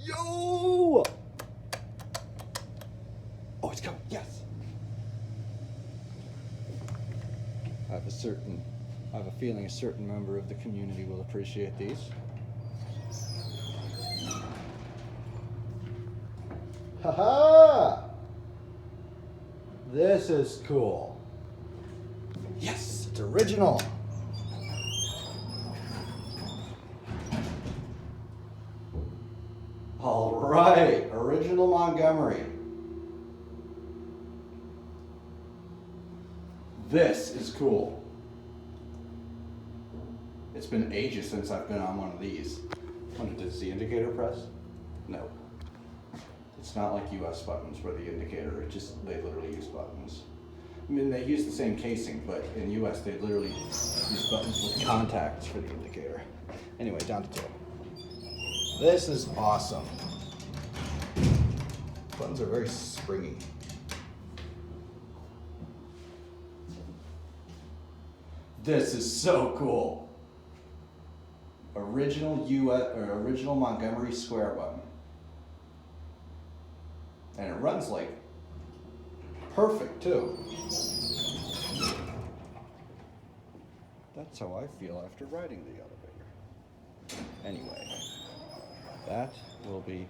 Yo! Oh, it's coming. Yes. I have a feeling a certain member of the community will appreciate these. Haha! This is cool. Yes, it's original. All right, original Montgomery. This is cool. It's been ages since I've been on one of these. Does the indicator press? No. It's not like US buttons where the indicator, they literally use buttons. I mean, they use the same casing, but in US they literally use buttons with contacts for the indicator. Anyway, down to 2. This is awesome. Buttons are very springy. This is so cool. Original Montgomery square button. And it runs like perfect too. That's how I feel after riding the elevator. Anyway, that will be